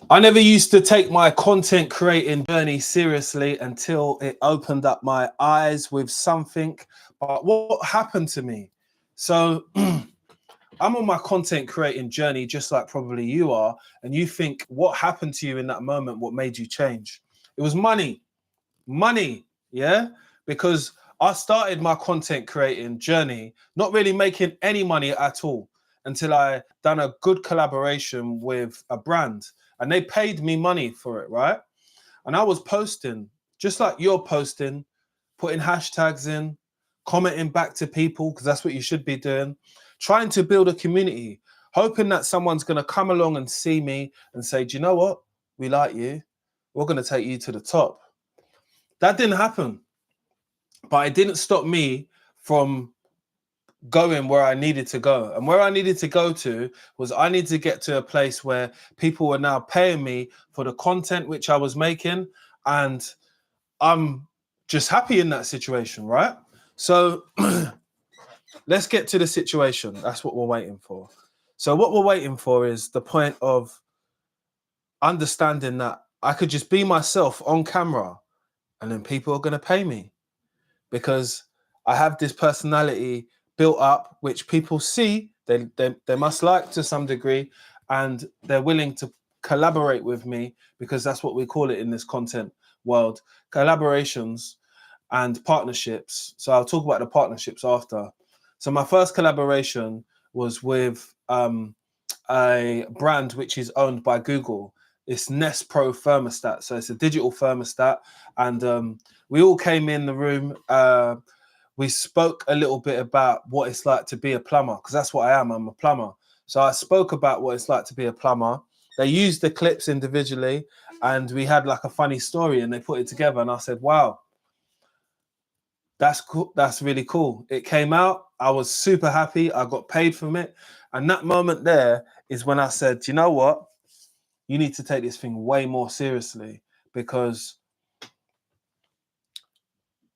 I never used to take my content creating journey seriously until it opened up my eyes with something. But what happened to me? So I'm on my content creating journey, just like probably you are. And you think, what happened to you in that moment? What made you change? It was money. Money. Yeah. Because I started my content creating journey, not really making any money at all until I done a good collaboration with a brand and they paid me money for it, right? And I was posting just like you're posting, putting hashtags in, commenting back to people, because that's what you should be doing, trying to build a community, hoping that someone's going to come along and see me and say, do you know what? We like you. We're going to take you to the top. That didn't happen, but it didn't stop me from going where I needed to go. And where I needed to go to was I needed to get to a place where people were now paying me for the content which I was making. And I'm just happy in that situation, right? So let's get to the situation. That's what we're waiting for. So what we're waiting for is the point of understanding that I could just be myself on camera and then people are going to pay me because I have this personality built up, which people see, they must like to some degree, and they're willing to collaborate with me because that's what we call it in this content world, collaborations and partnerships. So I'll talk about the partnerships after. So my first collaboration was with a brand which is owned by Google. It's Nest Pro thermostat. So it's a digital thermostat. And we all came in the room. We spoke a little bit about what it's like to be a plumber, because that's what I am. I'm a plumber. So I spoke about what it's like to be a plumber. They used the clips individually and we had like a funny story and they put it together. And I said, wow, that's cool. That's really cool. It came out. I was super happy. I got paid from it. And that moment there is when I said, you know what? You need to take this thing way more seriously, because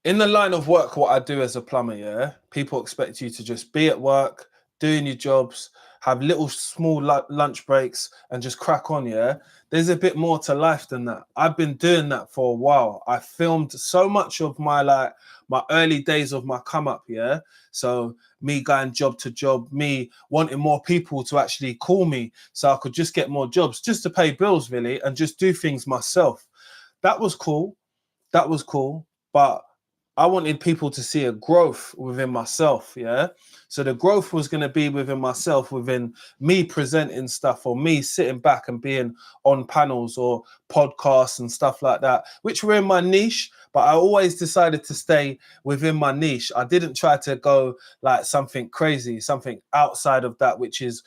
in the line of work, what I do as a plumber, yeah, people expect you to just be at work, doing your jobs, have little small lunch breaks and just crack on, yeah. There's a bit more to life than that. I've been doing that for a while. I filmed so much of my early days of my come up, yeah. So me going job to job, me wanting more people to actually call me so I could just get more jobs, just to pay bills really, and just do things myself. That was cool. That was cool. But I wanted people to see a growth within myself, yeah? So the growth was going to be within myself, within me presenting stuff or me sitting back and being on panels or podcasts and stuff like that, which were in my niche, but I always decided to stay within my niche. I didn't try to go like something crazy, something outside of that, which is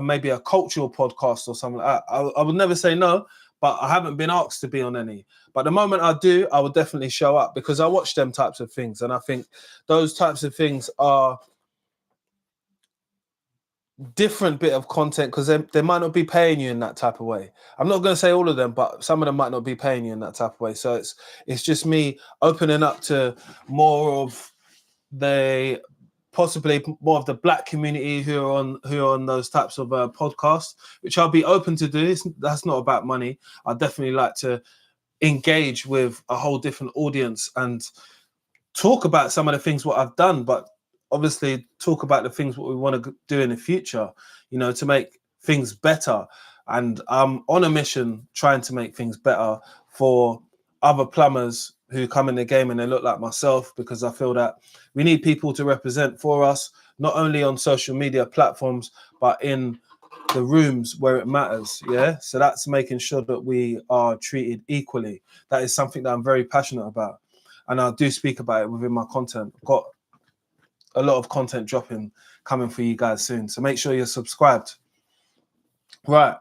maybe a cultural podcast or something like that. I would never say no, but I haven't been asked to be on any. But the moment I do, I will definitely show up because I watch them types of things. And I think those types of things are different bit of content because they might not be paying you in that type of way. I'm not going to say all of them, but some of them might not be paying you in that type of way. So it's just me opening up to more of the possibly more of the Black community who are on those types of podcasts, which I'll be open to do. That's not about money. I definitely like to engage with a whole different audience and talk about some of the things what I've done, but obviously talk about the things what we want to do in the future, you know, to make things better. And I'm on a mission trying to make things better for other plumbers who come in the game and they look like myself, because I feel that we need people to represent for us, not only on social media platforms, but in the rooms where it matters. Yeah. So that's making sure that we are treated equally. That is something that I'm very passionate about. And I do speak about it within my content. I've got a lot of content dropping coming for you guys soon. So make sure you're subscribed. Right.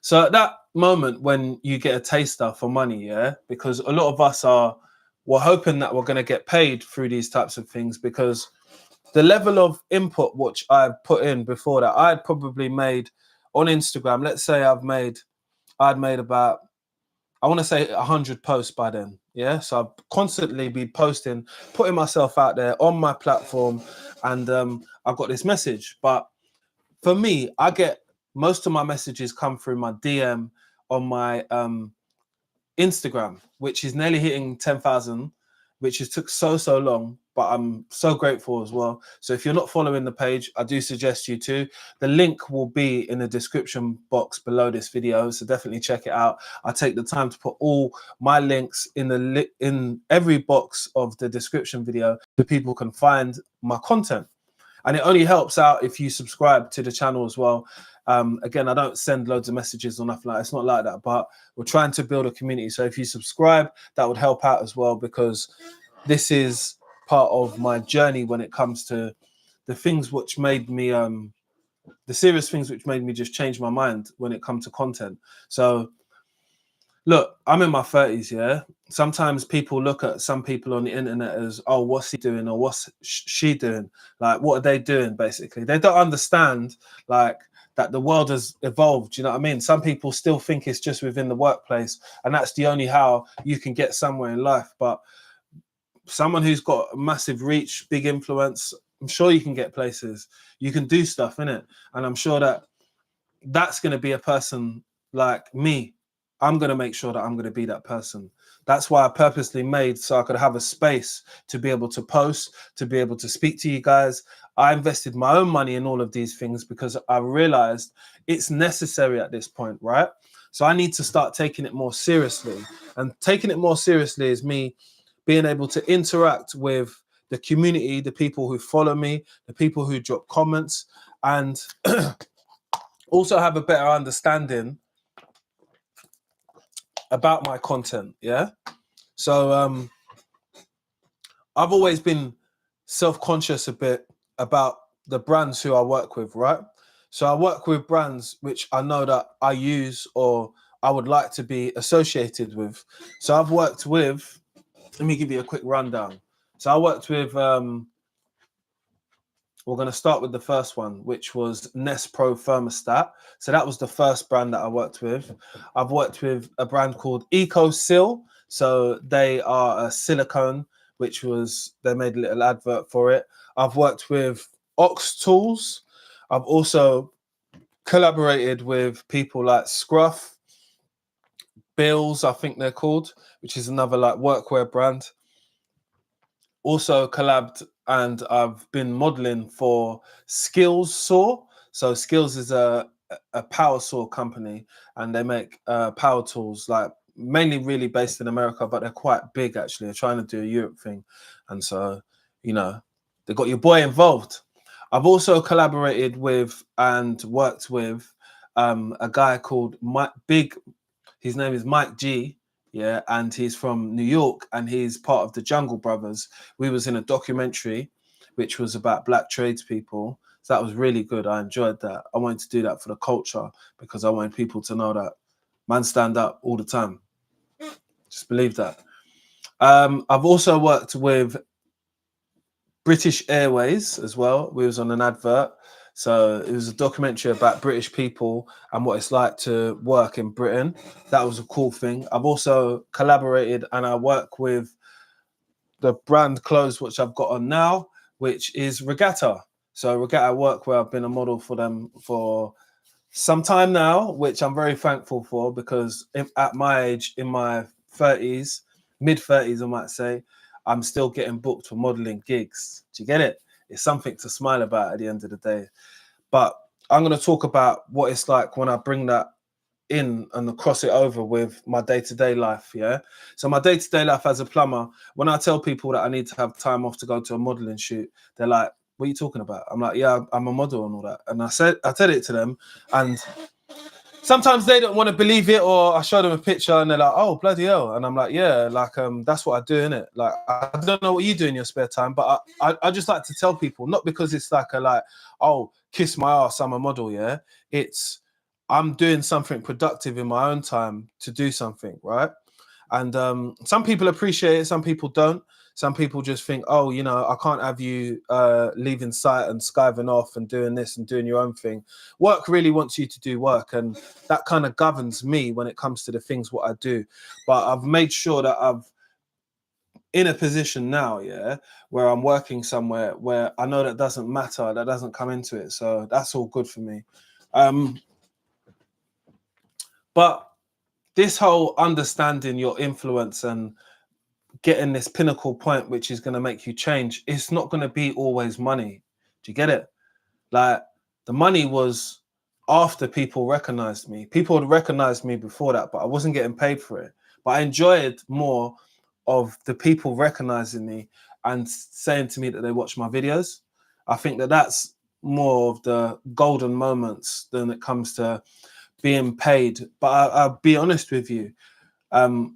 So at that moment when you get a taster for money, yeah, because a lot of us we're hoping that we're going to get paid through these types of things, because the level of input which I've put in before that, I'd probably made on Instagram, let's say I'd made about, I want to say 100 posts by then. Yeah. So I've constantly be posting, putting myself out there on my platform, and I've got this message. But for me, I get most of my messages come through my DM on my Instagram, which is nearly hitting 10,000, which has took so long, but I'm so grateful as well. So if you're not following the page, I do suggest you to. The link will be in the description box below this video, so definitely check it out. I take the time to put all my links in every box of the description video so people can find my content. And it only helps out if you subscribe to the channel as well. Again, I don't send loads of messages or nothing like that. It's not like that, but we're trying to build a community. So if you subscribe, that would help out as well, because this is part of my journey when it comes to the things which made me, the serious things which made me just change my mind when it comes to content. So look, I'm in my 30s, yeah? Sometimes people look at some people on the internet as, oh, what's he doing? Or what's she doing? Like, what are they doing, basically? They don't understand, like, that the world has evolved, you know what I mean? Some people still think it's just within the workplace, and that's the only how you can get somewhere in life. But someone who's got massive reach, big influence, I'm sure you can get places. You can do stuff, innit? And I'm sure that that's going to be a person like me. I'm going to make sure that I'm going to be that person. That's why I purposely made so I could have a space to be able to post, to be able to speak to you guys. I invested my own money in all of these things because I realized it's necessary at this point, right? So I need to start taking it more seriously. And taking it more seriously is me being able to interact with the community, the people who follow me, the people who drop comments, and also have a better understanding about my content. Yeah. So I've always been self-conscious a bit about the brands who I work with, right? So I work with brands which I know that I use or I would like to be associated with. So I've worked with, let me give you a quick rundown. So I worked with we're going to start with the first one, which was Nest Pro Thermostat. So that was the first brand that I worked with. I've worked with a brand called EcoSil. So they are a silicone, which was, they made a little advert for it. I've worked with Ox Tools. I've also collaborated with people like Scruff, Bills, I think they're called, which is another like workwear brand. Also collabed and I've been modeling for Skills Saw. So Skills is a power saw company, and they make power tools, like mainly really based in America, but they're quite big actually. They're trying to do a Europe thing. And so, you know, they got your boy involved. I've also collaborated with and worked with a guy called Mike Big. His name is Mike G. Yeah, and he's from New York, and he's part of the Jungle Brothers. We was in a documentary which was about black tradespeople. So that was really good. I enjoyed that. I wanted to do that for the culture because I wanted people to know that man stand up all the time. Just believe that. I've also worked with British Airways as well. We was on an advert. So it was a documentary about British people and what it's like to work in Britain. That was a cool thing. I've also collaborated and I work with the brand clothes which I've got on now, which is Regatta. So Regatta Workwear, I've been a model for them for some time now, which I'm very thankful for, because if, at my age, in my 30s, mid 30s, I might say, I'm still getting booked for modeling gigs. Do you get it? It's something to smile about at the end of the day. But I'm going to talk about what it's like when I bring that in and cross it over with my day-to-day life. Yeah. So my day-to-day life as a plumber, when I tell people that I need to have time off to go to a modeling shoot, they're like, what are you talking about? I'm like, yeah, I'm a model and all that. And I tell it to them, and sometimes they don't want to believe it, or I show them a picture and they're like, oh, bloody hell. And I'm like, yeah, like, that's what I do, innit? Like, I don't know what you do in your spare time, but I just like to tell people, not because it's like a, like, oh, kiss my ass, I'm a model, yeah? It's, I'm doing something productive in my own time to do something, right? And some people appreciate it, some people don't. Some people just think, oh, you know, I can't have you leaving site and skiving off and doing this and doing your own thing. Work really wants you to do work, and that kind of governs me when it comes to the things what I do. But I've made sure that I'm in a position now, yeah, where I'm working somewhere where I know that doesn't matter, that doesn't come into it. So that's all good for me. But this whole understanding your influence and getting this pinnacle point, which is going to make you change, it's not going to be always money. Do you get it? Like, the money was after people recognized me. People had recognized me before that, but I wasn't getting paid for it. But I enjoyed more of the people recognizing me and saying to me that they watch my videos. I think that that's more of the golden moments than it comes to being paid. But I'll be honest with you. I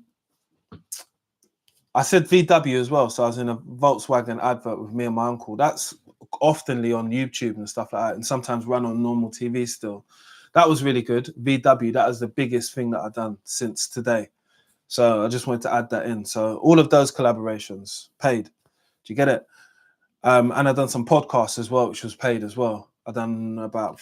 said VW as well. So I was in a Volkswagen advert with me and my uncle. That's oftenly on YouTube and stuff like that, and sometimes run on normal TV still. That was really good. VW, that was the biggest thing that I've done since today. So I just wanted to add that in. So all of those collaborations paid. Do you get it? And I've done some podcasts as well, which was paid as well. I've done about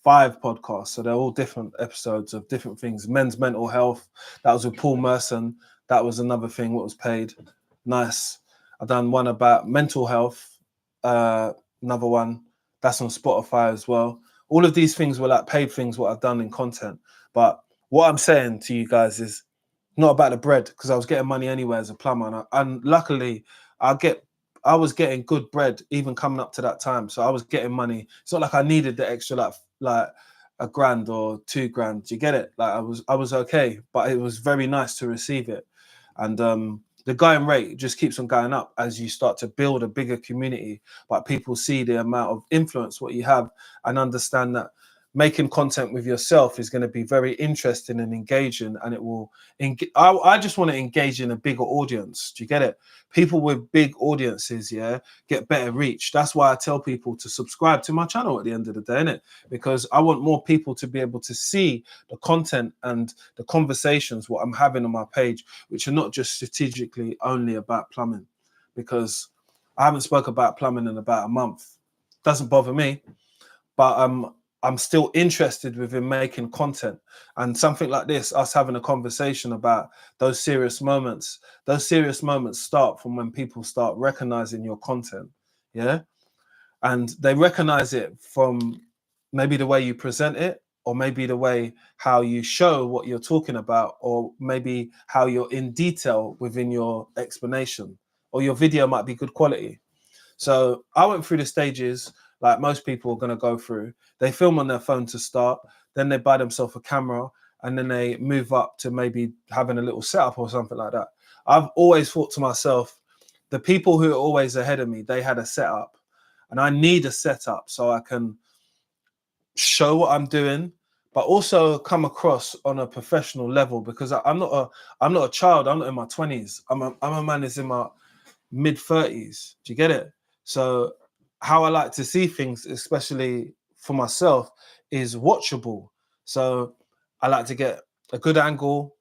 5 podcasts. So they're all different episodes of different things. Men's mental health. That was with Paul Merson. That was another thing what was paid. Nice. I've done one about mental health. Another one. That's on Spotify as well. All of these things were like paid things what I've done in content. But what I'm saying to you guys is not about the bread, because I was getting money anyway as a plumber. And luckily, I was getting good bread even coming up to that time. So I was getting money. It's not like I needed the extra like $1,000 or $2,000. Do you get it? Like I was okay, but it was very nice to receive it. And the going rate just keeps on going up as you start to build a bigger community. But people see the amount of influence what you have and understand that making content with yourself is going to be very interesting and engaging, and it will I just want to engage in a bigger audience. Do you get it? People with big audiences, yeah, get better reach. That's why I tell people to subscribe to my channel at the end of the day, innit? Because I want more people to be able to see the content and the conversations what I'm having on my page, which are not just strategically only about plumbing. Because I haven't spoke about plumbing in about a month. Doesn't bother me, but I'm still interested within making content, and something like this, us having a conversation about those serious moments. Those serious moments start from when people start recognizing your content, yeah, and they recognize it from maybe the way you present it, or maybe the way how you show what you're talking about, or maybe how you're in detail within your explanation, or your video might be good quality. So I went through the stages like most people are going to go through. They film on their phone to start, then they buy themselves a camera, and then they move up to maybe having a little setup or something like that. I've always thought to myself, the people who are always ahead of me, they had a setup, and I need a setup so I can show what I'm doing, but also come across on a professional level, because I'm not a child. I'm not in my 20s. I'm a man who's in my mid-30s. Do you get it? So how I like to see things, especially for myself, is watchable. So I like to get a good angle,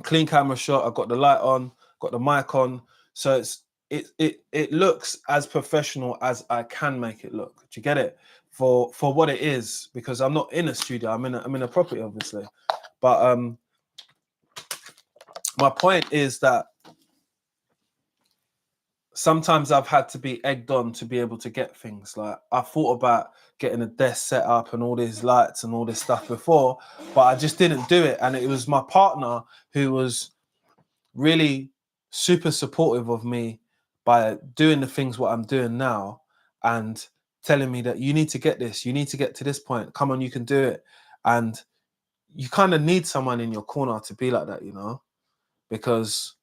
clean camera shot. I've got the light on, got the mic on. So it looks as professional as I can make it look. Do you get it? For what it is, because I'm not in a studio. I'm in a property, obviously. But my point is that sometimes I've had to be egged on to be able to get things. Like, I thought about getting a desk set up and all these lights and all this stuff before, but I just didn't do it. And it was my partner who was really super supportive of me by doing the things what I'm doing now, and telling me that you need to get this, you need to get to this point. Come on, you can do it. And you kind of need someone in your corner to be like that, you know, because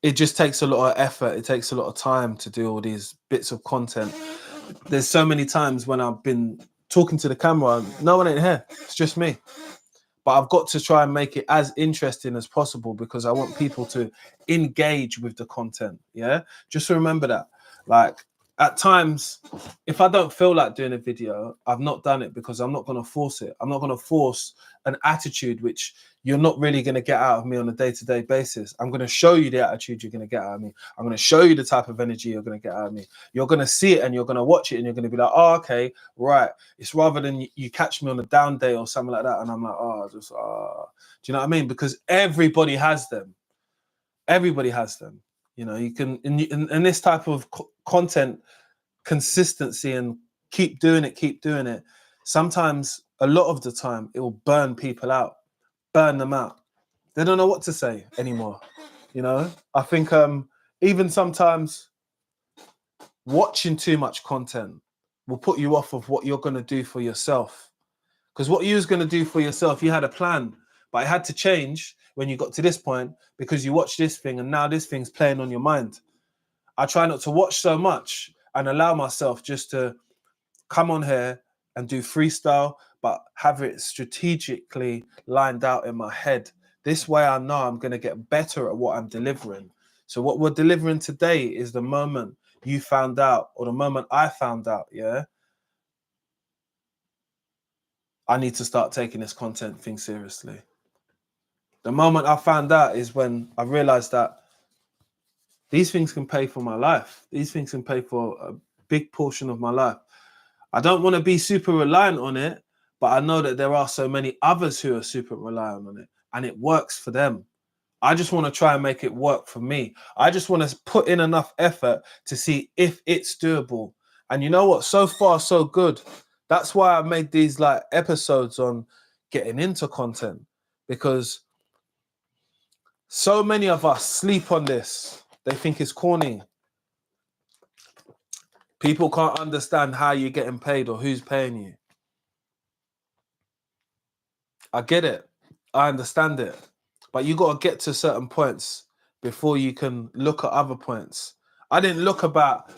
it just takes a lot of effort. It takes a lot of time to do all these bits of content. There's so many times when I've been talking to the camera and no one ain't here. It's just me. But I've got to try and make it as interesting as possible, because I want people to engage with the content. Yeah. Just remember that. Like, at times, if I don't feel like doing a video, I've not done it because I'm not going to force it. I'm not going to force an attitude which you're not really going to get out of me on a day-to-day basis. I'm going to show you the attitude you're going to get out of me. I'm going to show you the type of energy you're going to get out of me. You're going to see it and you're going to watch it and you're going to be like, oh, okay, right. It's rather than you catch me on a down day or something like that, and I'm like, do you know what I mean? Because everybody has them. Everybody has them. You know, you can, in this type of content, consistency and keep doing it, sometimes, a lot of the time, it will burn people out, burn them out. They don't know what to say anymore. You know, I think even sometimes watching too much content will put you off of what you're going to do for yourself. Because what you was going to do for yourself, you had a plan, but it had to change when you got to this point because you watched this thing and now this thing's playing on your mind. I try not to watch so much and allow myself just to come on here and do freestyle, but have it strategically lined out in my head. This way I know I'm going to get better at what I'm delivering. So what we're delivering today is the moment you found out, or the moment I found out, yeah, I need to start taking this content thing seriously. The moment I found out is when I realized that these things can pay for my life. These things can pay for a big portion of my life. I don't want to be super reliant on it, but I know that there are so many others who are super reliant on it and it works for them. I just want to try and make it work for me. I just want to put in enough effort to see if it's doable. And you know what? So far, so good. That's why I made these like episodes on getting into content, because so many of us sleep on this. They think it's corny. People can't understand how you're getting paid or who's paying you. I get it. I understand it. But you got to get to certain points before you can look at other points. I didn't look about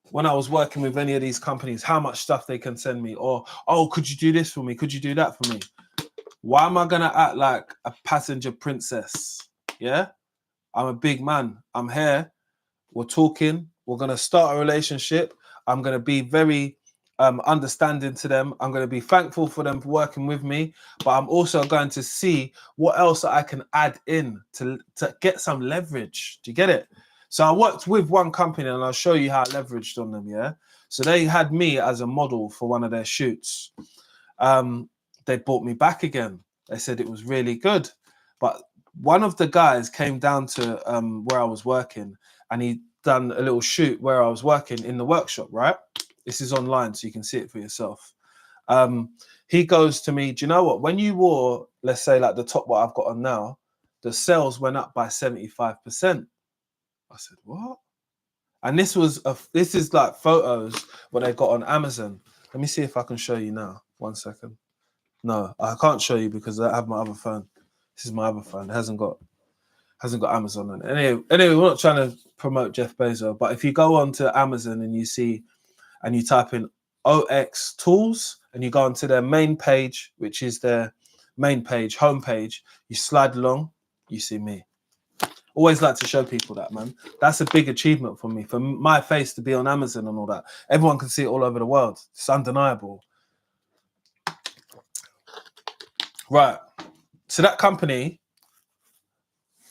when I was working with any of these companies, how much stuff they can send me, or, oh, could you do this for me? Could you do that for me? Why am I going to act like a passenger princess? Yeah? I'm a big man. I'm here. We're talking. We're going to start a relationship. I'm going to be very understanding to them. I'm going to be thankful for them working with me, but I'm also going to see what else I can add in to get some leverage. Do you get it? So I worked with one company and I'll show you how I leveraged on them, yeah? So they had me as a model for one of their shoots. They brought me back again. They said it was really good. But one of the guys came down to where I was working and he done a little shoot where I was working in the workshop, right? This is online, so you can see it for yourself. He goes to me, do you know what? When you wore, let's say like the top what I've got on now, the sales went up by 75%. I said, what? And this is like photos what they got on Amazon. Let me see if I can show you now. 1 second. No, I can't show you because I have my other phone. This is my other phone. It hasn't got Amazon on it. Anyway, we're not trying to promote Jeff Bezos, but if you go on to Amazon and you see, and you type in OX tools and you go onto their main page, which is their main page, homepage, you slide along, you see me. Always like to show people that, man. That's a big achievement for me, for my face to be on Amazon and all that. Everyone can see it all over the world. It's undeniable. Right. So that company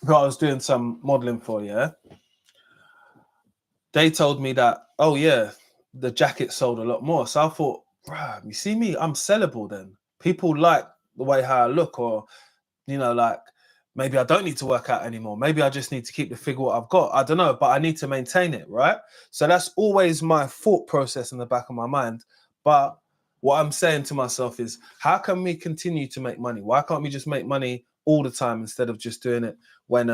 who I was doing some modeling for, yeah, they told me that, oh yeah, the jacket sold a lot more. So I thought, bruh, you see me, I'm sellable then. People like the way how I look, or, you know, like maybe I don't need to work out anymore. Maybe I just need to keep the figure what I've got. I don't know, but I need to maintain it, right? So that's always my thought process in the back of my mind. But what I'm saying to myself is, how can we continue to make money? Why can't we just make money all the time instead of just doing it when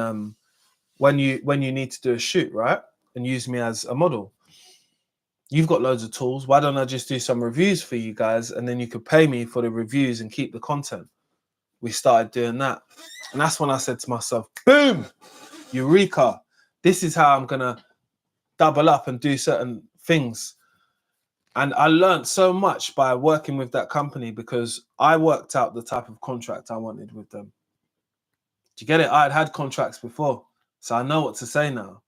you need to do a shoot, right? And use me as a model. You've got loads of tools. Why don't I just do some reviews for you guys, and then you could pay me for the reviews and keep the content? We started doing that. And that's when I said to myself, boom, eureka. This is how I'm going to double up and do certain things. And I learned so much by working with that company because I worked out the type of contract I wanted with them. Do you get it? I had contracts before, so I know what to say now.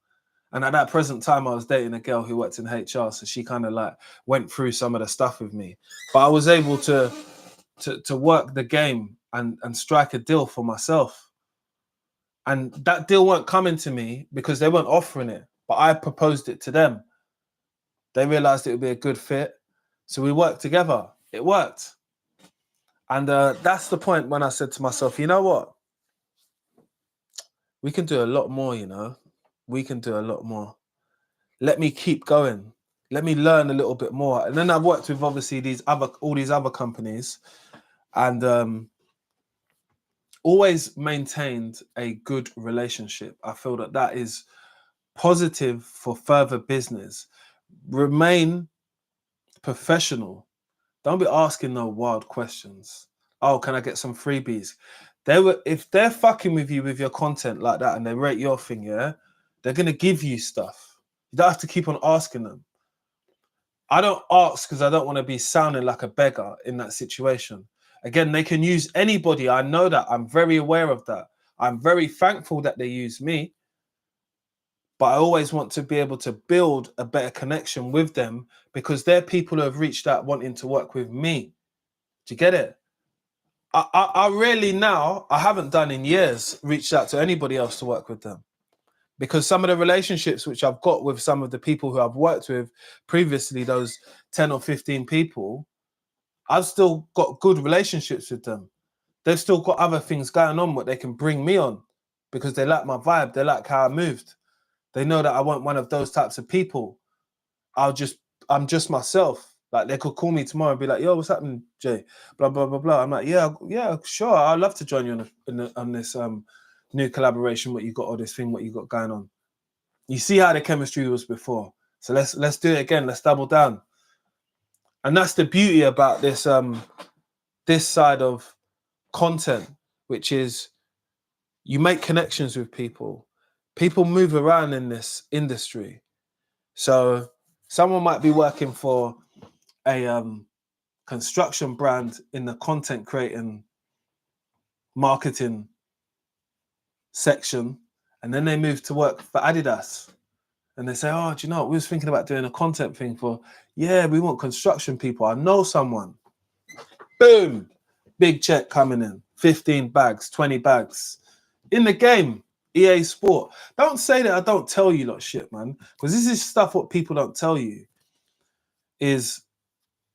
And at that present time, I was dating a girl who worked in HR, so she kind of like went through some of the stuff with me. But I was able to work the game and strike a deal for myself. And that deal weren't coming to me because they weren't offering it, but I proposed it to them. They realized it would be a good fit, so we worked together. It worked. And that's the point when I said to myself, you know what? We can do a lot more, you know? We can do a lot more. Let me keep going. let me learn a little bit more. And then I've worked with obviously all these other companies, and always maintained a good relationship. I feel that is positive for further business. Remain professional. Don't be asking no wild questions. Oh, can I get some freebies? If they're fucking with you with your content like that and they rate your thing, yeah, they're gonna give you stuff. You don't have to keep on asking them. I don't ask because I don't want to be sounding like a beggar in that situation. Again, they can use anybody. I know that. I'm very aware of that. I'm very thankful that they use me. But I always want to be able to build a better connection with them because they're people who have reached out wanting to work with me. Do you get it? I really now, I haven't done in years, reached out to anybody else to work with them. Because some of the relationships which I've got with some of the people who I've worked with previously, those 10 or 15 people, I've still got good relationships with them. They've still got other things going on what they can bring me on because they like my vibe. They like how I moved. They know that I want one of those types of people. I'm just myself. Like they could call me tomorrow and be like, "Yo, what's happening, Jay?" Blah blah blah blah. I'm like, "Yeah, sure. I'd love to join you on this new collaboration. What you got, or this thing, what you got going on." You see how the chemistry was before. So let's do it again. Let's double down. And that's the beauty about this this side of content, which is you make connections with people. People move around in this industry. So someone might be working for a construction brand in the content creating marketing section, and then they move to work for Adidas. And they say, "Oh, do you know what? We was thinking about doing a content thing for, yeah, we want construction people. I know someone." Boom, big check coming in, 15 bags, 20 bags. In the game, EA Sport. Don't say that I don't tell you lot shit, man. Because this is stuff what people don't tell you. Is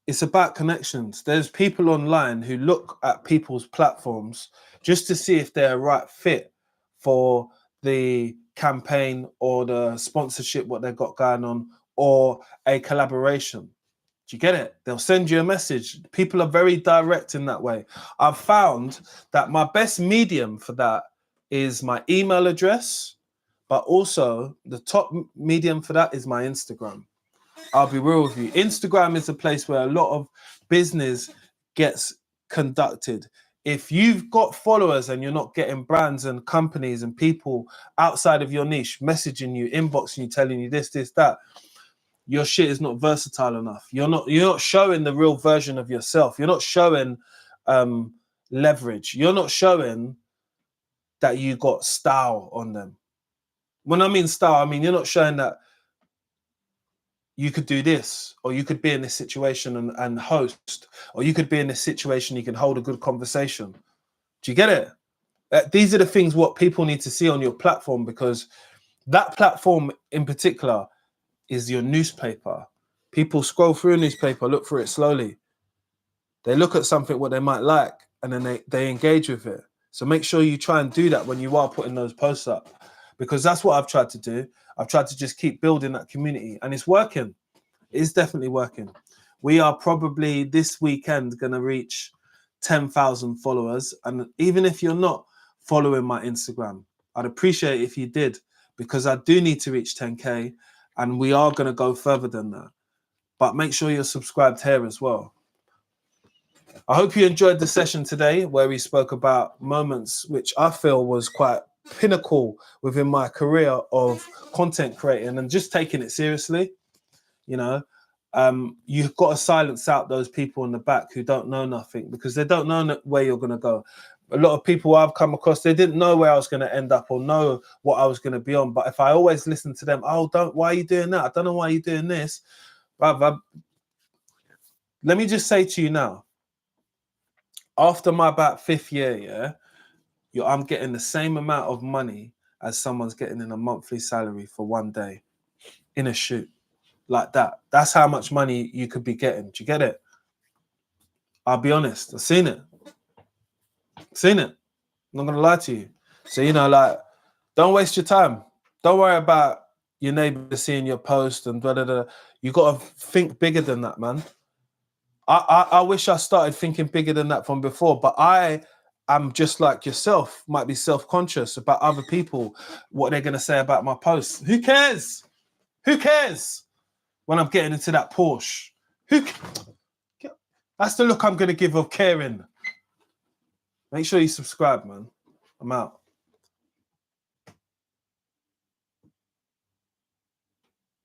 it's about connections. There's people online who look at people's platforms just to see if they're a right fit for the campaign or the sponsorship, what they've got going on, or a collaboration. Do you get it? They'll send you a message. People are very direct in that way. I've found that my best medium for that is my email address, but also the top medium for that is my Instagram. I'll be real with you. Instagram is a place where a lot of business gets conducted. If you've got followers and you're not getting brands and companies and people outside of your niche messaging you, inboxing you, telling you this, that, your shit is not versatile enough. You're not showing the real version of yourself. You're not showing leverage. You're not showing that you got style on them. When I mean style, I mean you're not showing that you could do this, or you could be in this situation and host, or you could be in this situation, you can hold a good conversation. Do you get it? These are the things what people need to see on your platform, because that platform in particular is your newspaper. People scroll through a newspaper, look through it slowly. They look at something what they might like, and then they engage with it. So make sure you try and do that when you are putting those posts up, because that's what I've tried to do. I've tried to just keep building that community, and it's working. It's definitely working. We are probably this weekend going to reach 10,000 followers. And even if you're not following my Instagram, I'd appreciate it if you did, because I do need to reach 10K, and we are going to go further than that. But make sure you're subscribed here as well. I hope you enjoyed the session today where we spoke about moments which I feel was quite pinnacle within my career of content creating and just taking it seriously. You know, you've got to silence out those people in the back who don't know nothing, because they don't know where you're going to go. A lot of people I've come across, they didn't know where I was going to end up or know what I was going to be on. But if I always listen to them, why are you doing that? I don't know why you're doing this. Let me just say to you now, after my about 5th year, I'm getting the same amount of money as someone's getting in a monthly salary for one day in a shoot. Like that. That's how much money you could be getting. Do you get it? I'll be honest. I've seen it. I'm not going to lie to you. So, like, don't waste your time. Don't worry about your neighbor seeing your post and blah, blah, blah. You got to think bigger than that, man. I wish I started thinking bigger than that from before, but I am just like yourself, might be self-conscious about other people, what they're going to say about my posts. Who cares? Who cares when I'm getting into that Porsche? That's the look I'm going to give of caring. Make sure you subscribe, man. I'm out.